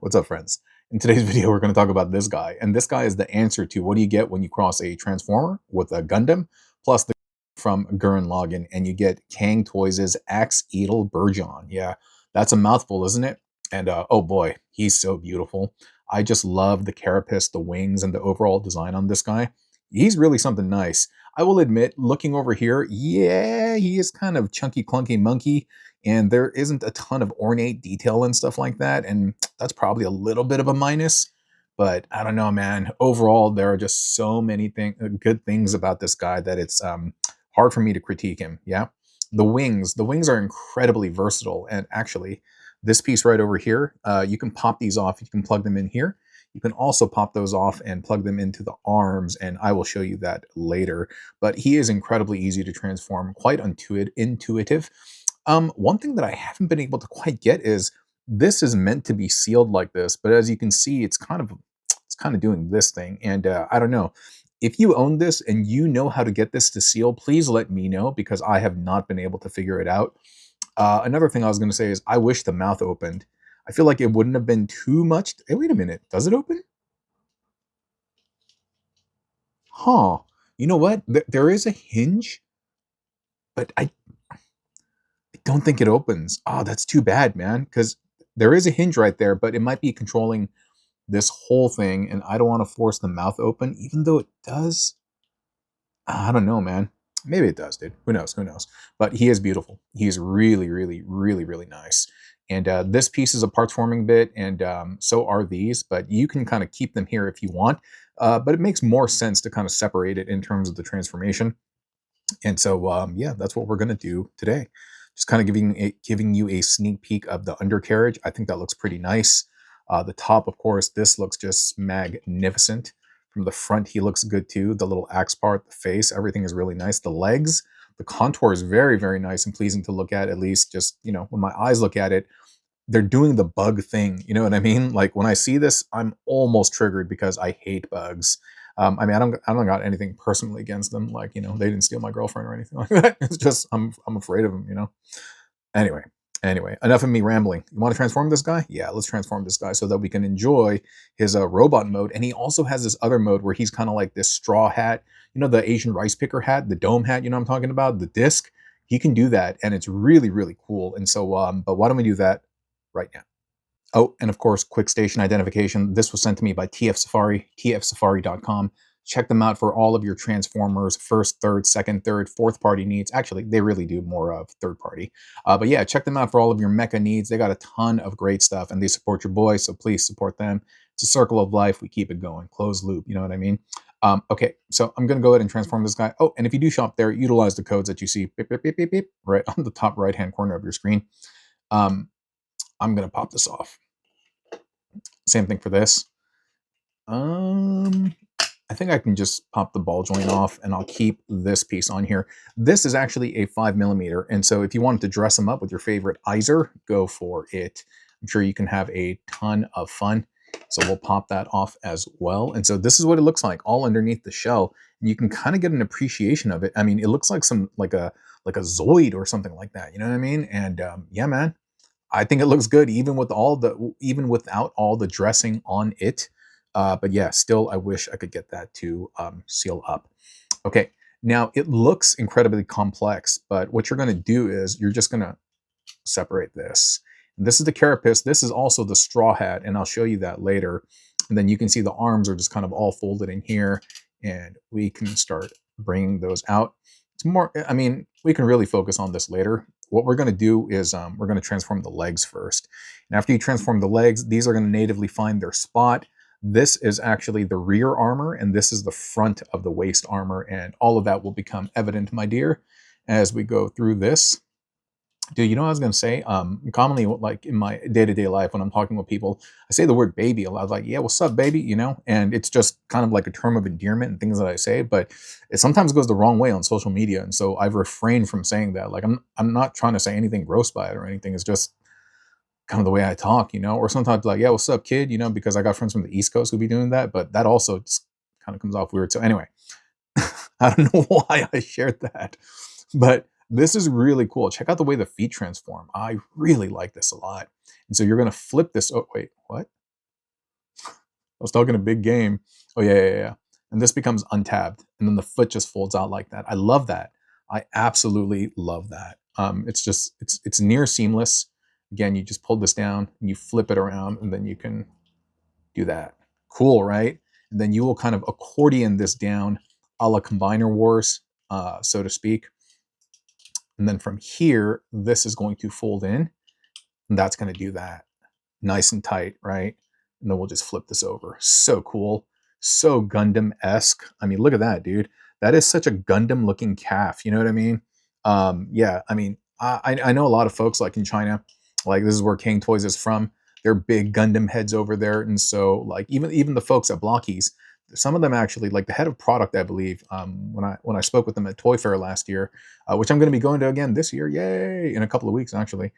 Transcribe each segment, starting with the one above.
What's up, friends? In today's video, we're going to talk about this guy. And this guy is the answer to what do you get when you cross a Transformer with a Gundam, plus the from Gurren Lagann, and you get Cang Toys' Axeetle Bergion. Yeah, that's a mouthful, isn't it? And oh boy, he's so beautiful. I just love the carapace, the wings, and the overall design on this guy. He's really something nice. I will admit, looking over here, yeah, he is kind of chunky, clunky monkey, and there isn't a ton of ornate detail and stuff like that, and that's probably a little bit of a minus. But I don't know, man. Overall, there are just so many good things about this guy that it's hard for me to critique him. Yeah, the wings are incredibly versatile, and actually, this piece right over here, you can pop these off. You can plug them in here. You can also pop those off and plug them into the arms, and I will show you that later. But he is incredibly easy to transform, quite intuitive. One thing that I haven't been able to quite get is this is meant to be sealed like this, but as you can see, it's kind of doing this thing, and I don't know. If you own this and you know how to get this to seal, please let me know because I have not been able to figure it out. Another thing I was going to say is I wish the mouth opened. I feel like it wouldn't have been too much. Hey, wait a minute. Does it open? Huh. You know what? There is a hinge, but I don't think it opens. Oh, that's too bad, man. Because there is a hinge right there, but it might be controlling this whole thing, and I don't want to force the mouth open, even though it does. I don't know, man. Maybe it does, dude. Who knows? Who knows? But he is beautiful. He is really, really, really, really nice. And this piece is a parts forming bit, and so are these. But you can kind of keep them here if you want. But it makes more sense to kind of separate it in terms of the transformation. And so, yeah, that's what we're gonna do today. Just kind of giving you a sneak peek of the undercarriage. I think that looks pretty nice. The top, of course, this looks just magnificent. From the front, he looks good too. The little axe part, the face, everything is really nice. The legs, the contour is very, very nice and pleasing to look at least just, when my eyes look at it, they're doing the bug thing. You know what I mean? Like when I see this, I'm almost triggered because I hate bugs. I mean, I don't got anything personally against them. Like, they didn't steal my girlfriend or anything like that. It's just, I'm afraid of them. Anyway, enough of me rambling. You want to transform this guy? Yeah, let's transform this guy so that we can enjoy his robot mode. And he also has this other mode where he's kind of like this straw hat, the Asian rice picker hat, the dome hat, I'm talking about, the disc. He can do that, and it's really, really cool. And so, but why don't we do that right now? Oh, and of course, quick station identification. This was sent to me by TF Safari, tfsafari.com. Check them out for all of your Transformers first, third, second, third, fourth party needs. Actually, they really do more of third party. But yeah, check them out for all of your mecha needs. They got a ton of great stuff, and they support your boy, so please support them. It's a circle of life. We keep it going. Closed loop, you know what I mean? Okay, so I'm going to go ahead and transform this guy. Oh, and if you do shop there, utilize the codes that you see beep, beep, beep, beep, beep, right on the top right-hand corner of your screen. I'm going to pop this off. Same thing for this. I think I can just pop the ball joint off and I'll keep this piece on here. This is actually a 5mm. And so if you wanted to dress them up with your favorite Izer, go for it. I'm sure you can have a ton of fun. So we'll pop that off as well. And so this is what it looks like all underneath the shell. And you can kind of get an appreciation of it. I mean, it looks like like a Zoid or something like that. You know what I mean? And yeah, man, I think it looks good even without all the dressing on it. But yeah, still, I wish I could get that to seal up. Okay, now it looks incredibly complex, but what you're going to do is you're just going to separate this. And this is the carapace. This is also the straw hat, and I'll show you that later. And then you can see the arms are just kind of all folded in here, and we can start bringing those out. It's more, I mean, we can really focus on this later. What we're going to do is we're going to transform the legs first. And after you transform the legs, these are going to natively find their spot. This is actually the rear armor, and this is the front of the waist armor, and all of that will become evident, my dear, as we go through this. Dude, you know what I was going to say? Commonly, like in my day-to-day life, when I'm talking with people, I say the word baby a lot. Like, yeah, what's up, baby? And it's just kind of like a term of endearment and things that I say, but it sometimes goes the wrong way on social media. And so I've refrained from saying that. Like, I'm not trying to say anything gross by it or anything. It's just kind of the way I talk, or sometimes like, yeah, what's up, kid? Because I got friends from the East Coast who be doing that, but that also just kind of comes off weird. So anyway, I don't know why I shared that, but This is really cool. Check out the way the feet transform. I really like this a lot. And so you're going to flip this. Oh, wait, what? I was talking a big game. Oh, yeah, yeah, yeah. And this becomes untabbed. And then the foot just folds out like that. I love that. I absolutely love that. It's just, it's near seamless. Again, you just pull this down and you flip it around and then you can do that. Cool, right? And then you will kind of accordion this down a la Combiner Wars, so to speak. And then from here, this is going to fold in, and that's going to do that. Nice and tight, right? And then we'll just flip this over. So cool. So Gundam-esque. I mean, look at that, dude. That is such a Gundam-looking calf. You know what I mean? Yeah, I mean, I know a lot of folks like in China, like this is where Cang Toys is from. They're big Gundam heads over there. And so like even the folks at Blockies, some of them actually, like the head of product, I believe, when I spoke with them at Toy Fair last year, which I'm going to be going to again this year, yay, in a couple of weeks actually.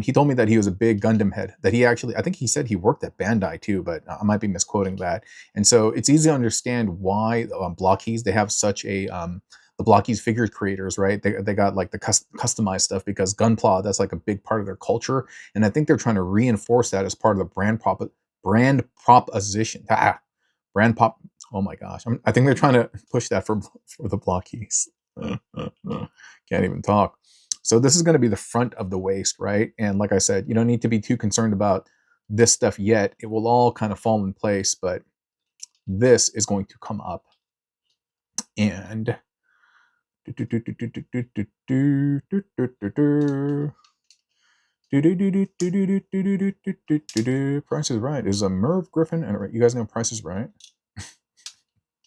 He told me that he was a big Gundam head, that he actually, I think he said he worked at Bandai too, but I might be misquoting that. And so it's easy to understand why Blockies, they have such a, the Blockies figure creators, right? They got like the customized stuff because Gunpla, that's like a big part of their culture. And I think they're trying to reinforce that as part of the brand proposition. Brand pop. Oh my gosh. I think they're trying to push that for the Blockies. Can't even talk. So this is going to be the front of the waist, right? And like I said, you don't need to be too concerned about this stuff yet. It will all kind of fall in place, but this is going to come up. And Price is Right. Is a Merv Griffin, and you guys know Price is Right?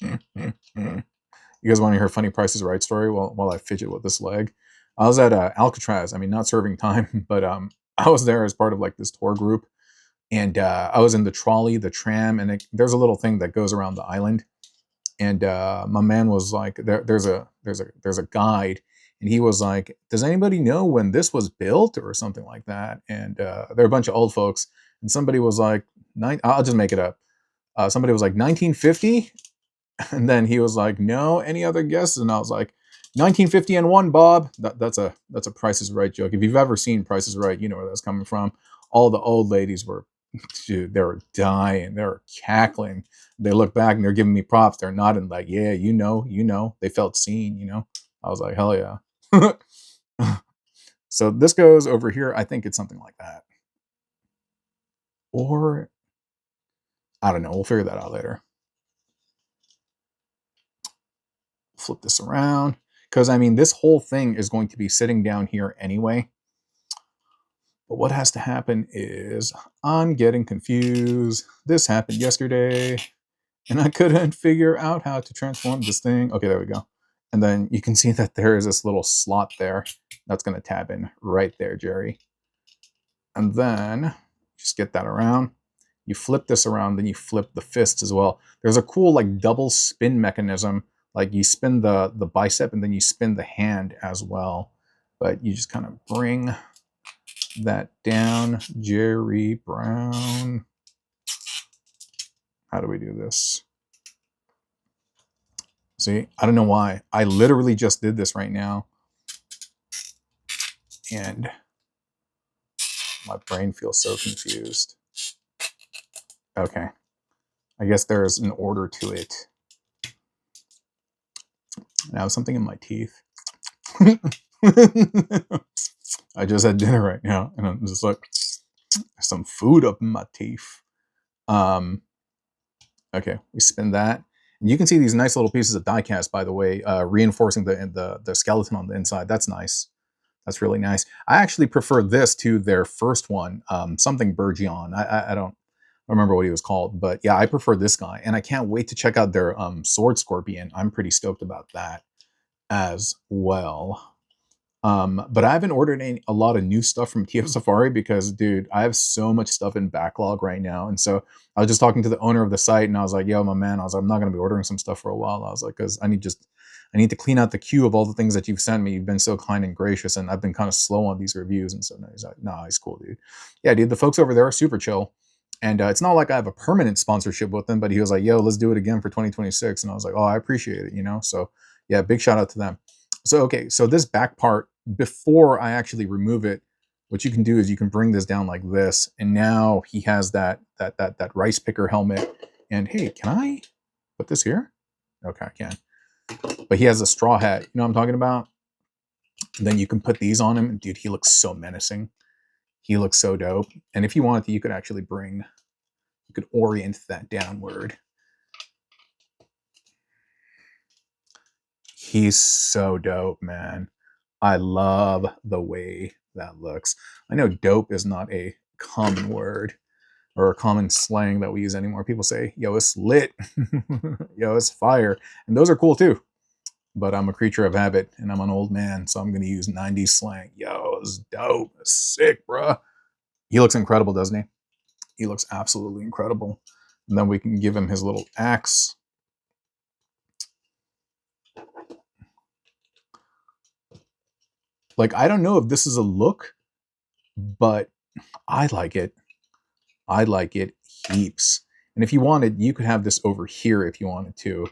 You guys want to hear a funny Price is Right story while I fidget with this leg? I was at Alcatraz. I mean, not serving time, but I was there as part of like this tour group, and I was in the trolley, the tram, and there's a little thing that goes around the island. And my man was like, there's a guide, and he was like, does anybody know when this was built or something like that? And there are a bunch of old folks, and somebody was like, I'll just make it up. Somebody was like 1950. And then he was like, no, any other guesses? And I was like, 1950 and one, Bob. That's a Price is Right joke. If you've ever seen Price is Right, you know where that's coming from. All the old ladies were, dude, they were dying. They were cackling. They look back and they're giving me props. They're nodding like, yeah, you know. They felt seen, you know. I was like, hell yeah. So this goes over here. I think it's something like that. Or, I don't know. We'll figure that out later. Flip this around, because I mean this whole thing is going to be sitting down here anyway. But what has to happen is I'm getting confused. This happened yesterday and I couldn't figure out how to transform this thing. Okay, there we go. And then you can see that there is this little slot there that's going to tab in right there, Jerry. And then just get that around. You flip this around, then you flip the fist as well. There's a cool like double spin mechanism. Like you spin the bicep and then you spin the hand as well. But you just kind of bring that down. Jerry Brown. How do we do this? See, I don't know why. I literally just did this right now. And my brain feels so confused. Okay. I guess there's an order to it. And I have something in my teeth. I just had dinner right now, and I'm just like, there's some food up in my teeth. Okay, we spin that. And you can see these nice little pieces of die cast, by the way, reinforcing the skeleton on the inside. That's nice. That's really nice. I actually prefer this to their first one, something Bergion. I don't remember what he was called, but yeah, I prefer this guy. And I can't wait to check out their Sword Scorpion. I'm pretty stoked about that as well. But I haven't ordered a lot of new stuff from TF Safari because, dude, I have so much stuff in backlog right now. And so I was just talking to the owner of the site, and I was like, yo, my man, I was like, I'm not going to be ordering some stuff for a while. I was like, because I need to clean out the queue of all the things that you've sent me. You've been so kind and gracious, and I've been kind of slow on these reviews. And so now he's like, nah, he's cool, dude. Yeah, dude, the folks over there are super chill. And it's not like I have a permanent sponsorship with them, but he was like, yo, let's do it again for 2026. And I was like, oh, I appreciate it, you know? So yeah, big shout out to them. So, okay, so this back part before I actually remove it, what you can do is you can bring this down like this, and now he has that rice picker helmet. And hey, can I put this here? Okay, I can. But he has a straw hat. You know what I'm talking about? And then you can put these on him. Dude, he looks so menacing. He looks so dope. And if you wanted to, you could actually you could orient that downward. He's so dope, man. I love the way that looks. I know dope is not a common word or a common slang that we use anymore. People say, yo, it's lit. Yo, it's fire. And those are cool too. But I'm a creature of habit and I'm an old man, so I'm going to use 90s slang. Yo, it's dope. It's sick, bruh. He looks incredible, doesn't he? He looks absolutely incredible. And then we can give him his little axe. Like, I don't know if this is a look, but I like it. I like it heaps. And if you wanted, you could have this over here if you wanted to.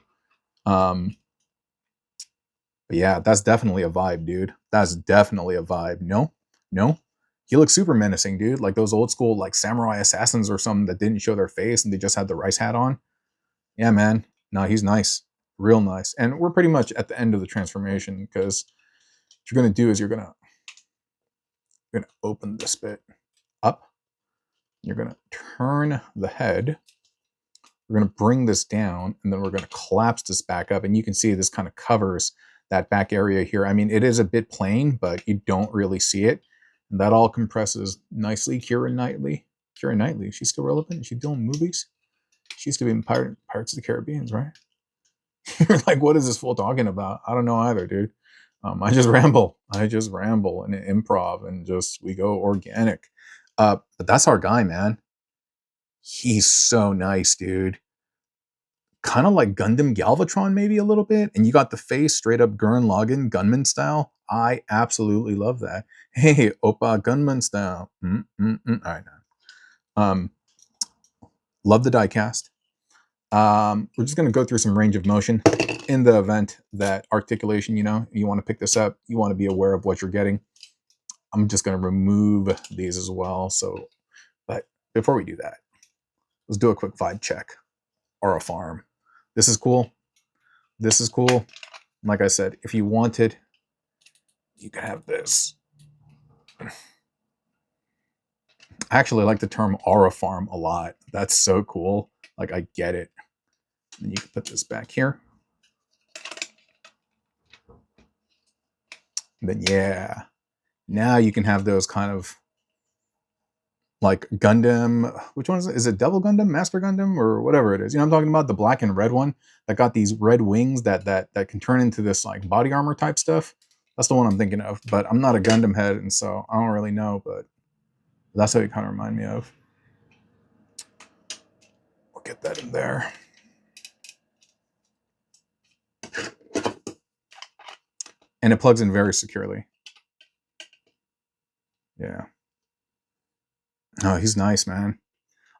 But yeah, that's definitely a vibe, dude. That's definitely a vibe. No? No? He looks super menacing, dude. Like those old school like samurai assassins or something that didn't show their face and they just had the rice hat on. Yeah, man. No, he's nice. Real nice. And we're pretty much at the end of the transformation because what you're going to do is you're going to open this bit up. You're going to turn the head. We're going to bring this down, and then we're going to collapse this back up. And you can see this kind of covers that back area here. I mean, it is a bit plain, but you don't really see it. And that all compresses nicely. Keira Knightley. Keira Knightley, is she still relevant? Is she doing movies? She used to be in Pirates of the Caribbean, right? You're like, what is this fool talking about? I don't know either, dude. I just ramble. I just ramble and improv and just we go organic. But that's our guy, man. He's so nice, dude. Kind of like Gundam Galvatron, maybe a little bit. And you got the face straight up Gurren Lagann gunman style. I absolutely love that. Hey, Oppa gunman style. All right, now. Love the diecast. We're just going to go through some range of motion in the event that articulation, you know, you want to pick this up, you want to be aware of what you're getting. I'm just going to remove these as well. So, but before we do that, let's do a quick vibe check. Aura Farm. This is cool. This is cool. Like I said, if you wanted, you can have this. I actually like the term Aura Farm a lot. That's so cool. Like, I get it. And you can put this back here. And then, yeah. Now you can have those kind of like Gundam. Which one is it? Is it Devil Gundam, Master Gundam, or whatever it is? You know, I'm talking about the black and red one that got these red wings that can turn into this like body armor type stuff. That's the one I'm thinking of. But I'm not a Gundam head, and so I don't really know. But that's what you kind of remind me of. We'll get that in there. And it plugs in very securely. Yeah. Oh, he's nice, man.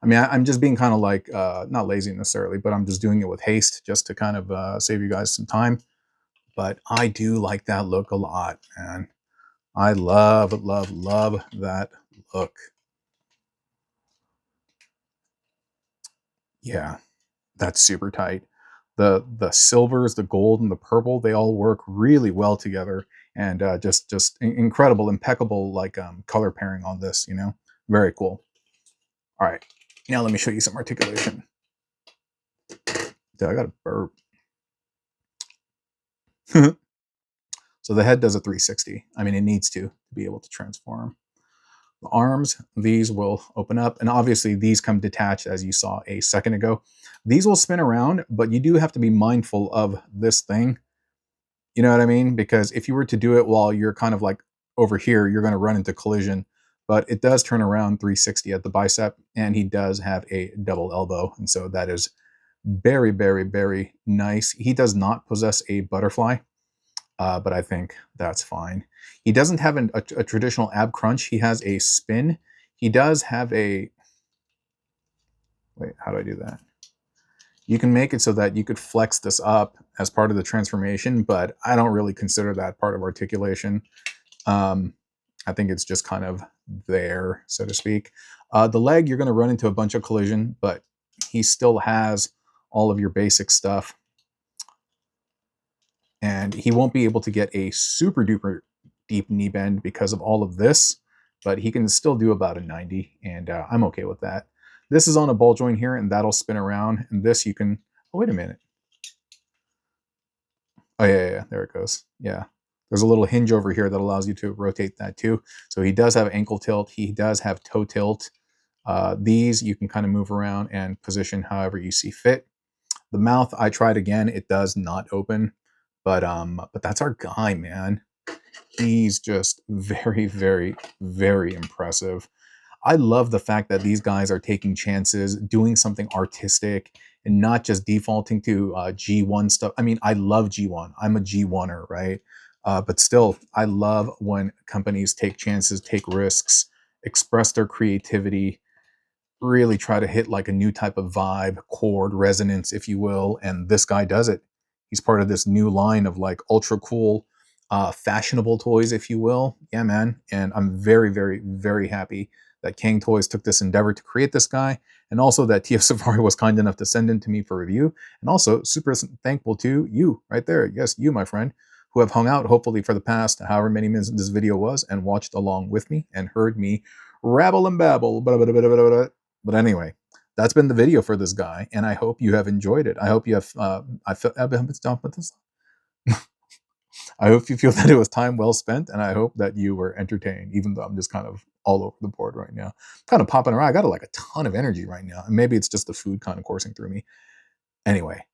I mean, I'm just being kind of like, not lazy necessarily, but I'm just doing it with haste just to kind of save you guys some time. But I do like that look a lot, man. I love, love, love that look. Yeah, that's super tight. The silvers, the gold, and the purple, they all work really well together. And just incredible, impeccable like color pairing on this, you know? Very cool. All right, now let me show you some articulation. Dude, I got a burp. So the head does a 360. I mean, it needs to be able to transform. The arms, these will open up, and obviously these come detached as you saw a second ago. These will spin around, but you do have to be mindful of this thing. You know what I mean? Because if you were to do it while you're kind of like over here, you're going to run into collision. But it does turn around 360 at the bicep, and he does have a double elbow. And so that is very, very, very nice. He does not possess a butterfly. But I think that's fine. He doesn't have a traditional ab crunch. He has a spin. He does have a... Wait, how do I do that? You can make it so that you could flex this up as part of the transformation, but I don't really consider that part of articulation. I think it's just kind of there, so to speak. The leg, you're going to run into a bunch of collision, but he still has all of your basic stuff. And he won't be able to get a super duper deep knee bend because of all of this, but he can still do about a 90, and I'm okay with that. This is on a ball joint here, and that'll spin around, and this you can... Oh, wait a minute. Oh, yeah, there it goes. Yeah. There's a little hinge over here that allows you to rotate that too. So he does have ankle tilt. He does have toe tilt. These you can kind of move around and position however you see fit. The mouth, I tried again. It does not open. But that's our guy, man. He's just very, very, very impressive. I love the fact that these guys are taking chances, doing something artistic, and not just defaulting to G1 stuff. I mean, I love G1. I'm a G1er, right? But still, I love when companies take chances, take risks, express their creativity, really try to hit like a new type of vibe, chord, resonance, if you will. And this guy does it. He's part of this new line of like ultra cool, fashionable toys, if you will. Yeah, man. And I'm very, very, very happy that Cang Toys took this endeavor to create this guy, and also that TF Safari was kind enough to send him to me for review. And also super thankful to you right there. Yes, you, my friend, who have hung out hopefully for the past however many minutes this video was and watched along with me and heard me rabble and babble. But anyway, that's been the video for this guy, and I hope you have enjoyed it. I hope you have. I hope you feel that it was time well spent, and I hope that you were entertained. Even though I'm just kind of all over the board right now, kind of popping around. I got like a ton of energy right now, and maybe it's just the food kind of coursing through me. Anyway,